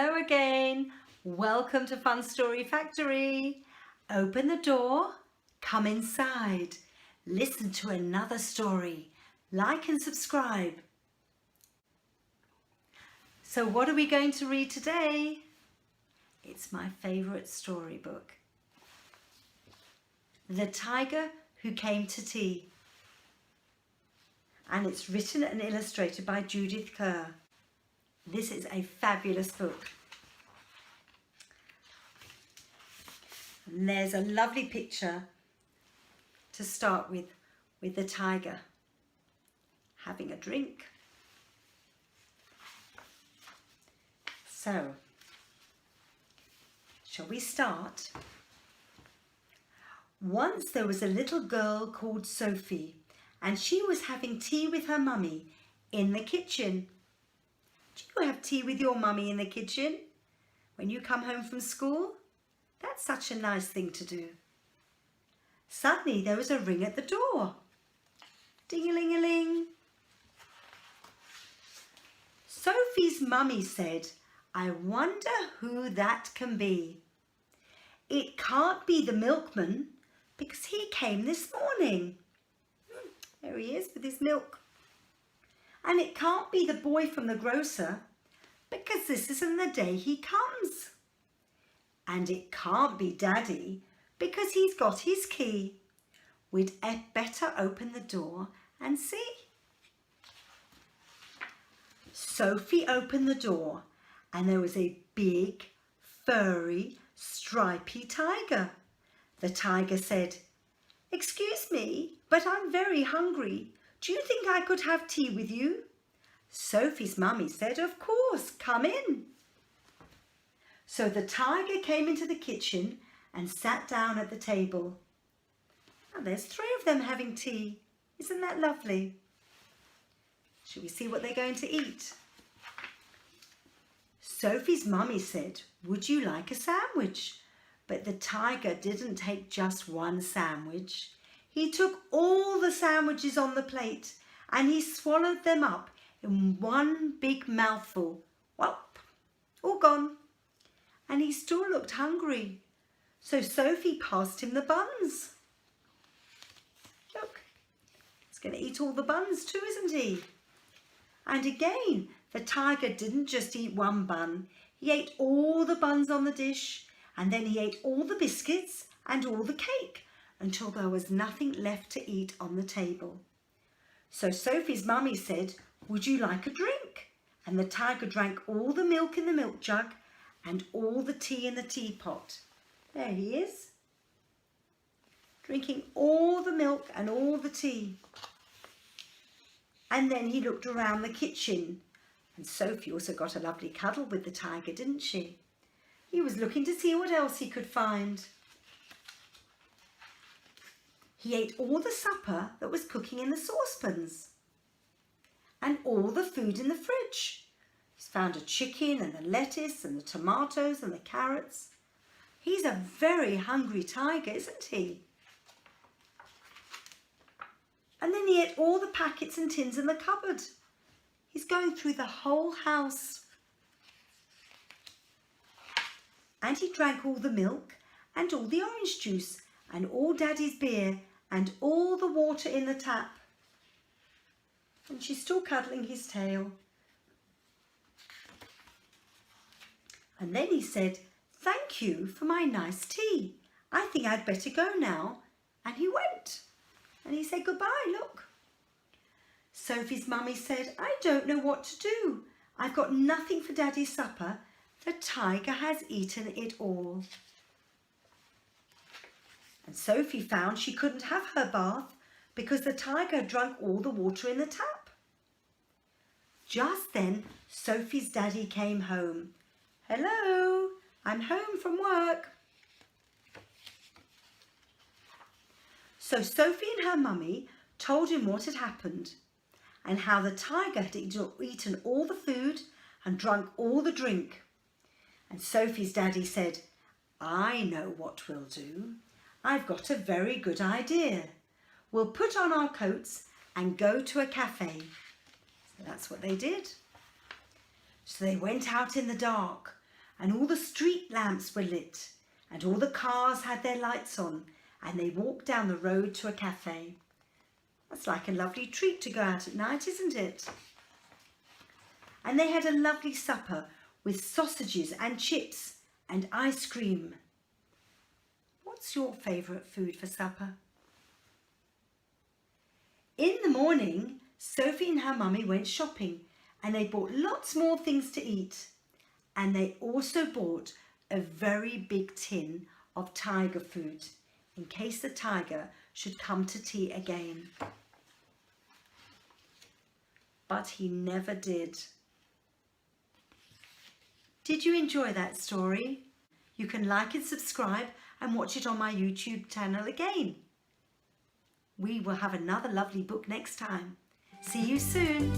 Hello again. Welcome to FunStoryFactory. Open the door, come inside, listen to another story, like and subscribe. So what are we going to read today? It's my favourite storybook. The Tiger Who Came to Tea. And it's written and illustrated by Judith Kerr. This is a fabulous book. And there's a lovely picture to start with the tiger having a drink. So, shall we start? Once there was a little girl called Sophie, and she was having tea with her mummy in the kitchen. Do you have tea with your mummy in the kitchen when you come home from school? That's such a nice thing to do. Suddenly there was a ring at the door. Ding-a-ling-a-ling. Sophie's mummy said, "I wonder who that can be. It can't be the milkman because he came this morning." There he is with his milk. "And it can't be the boy from the grocer because this isn't the day he comes. And it can't be Daddy because he's got his key. We'd better open the door and see." Sophie opened the door and there was a big, furry, stripy tiger. The tiger said, "Excuse me, but I'm very hungry. Do you think I could have tea with you?" Sophie's mummy said, "Of course, come in." So the tiger came into the kitchen and sat down at the table. Now there's 3 of them having tea. Isn't that lovely? Shall we see what they're going to eat? Sophie's mummy said, "Would you like a sandwich?" But the tiger didn't take just one sandwich. He took all the sandwiches on the plate and he swallowed them up in one big mouthful. Whop, all gone. And he still looked hungry. So Sophie passed him the buns. Look, he's going to eat all the buns too, isn't he? And again, the tiger didn't just eat one bun. He ate all the buns on the dish, and then he ate all the biscuits and all the cake until there was nothing left to eat on the table. So Sophie's mummy said, "Would you like a drink?" And the tiger drank all the milk in the milk jug and all the tea in the teapot. There he is, drinking all the milk and all the tea. And then he looked around the kitchen, and Sophie also got a lovely cuddle with the tiger, didn't she? He was looking to see what else he could find. He ate all the supper that was cooking in the saucepans and all the food in the fridge. He's found a chicken and the lettuce and the tomatoes and the carrots. He's a very hungry tiger, isn't he? And then he ate all the packets and tins in the cupboard. He's going through the whole house. And he drank all the milk and all the orange juice and all Daddy's beer and all the water in the tap. And she's still cuddling his tail. And then he said, "Thank you for my nice tea. I think I'd better go now." And he went. And he said goodbye, look. Sophie's mummy said, "I don't know what to do. I've got nothing for Daddy's supper. The tiger has eaten it all." And Sophie found she couldn't have her bath because the tiger had drunk all the water in the tap. Just then, Sophie's daddy came home. "Hello, I'm home from work." So Sophie and her mummy told him what had happened and how the tiger had eaten all the food and drunk all the drink. And Sophie's daddy said, "I know what we'll do. I've got a very good idea. We'll put on our coats and go to a cafe." So that's what they did. So they went out in the dark and all the street lamps were lit, and all the cars had their lights on, and they walked down the road to a cafe. That's like a lovely treat to go out at night, isn't it? And they had a lovely supper with sausages and chips and ice cream. What's your favourite food for supper? In the morning, Sophie and her mummy went shopping, and they bought lots more things to eat. And they also bought a very big tin of tiger food in case the tiger should come to tea again. But he never did. Did you enjoy that story? You can like and subscribe and watch it on my YouTube channel again. We will have another lovely book next time. See you soon.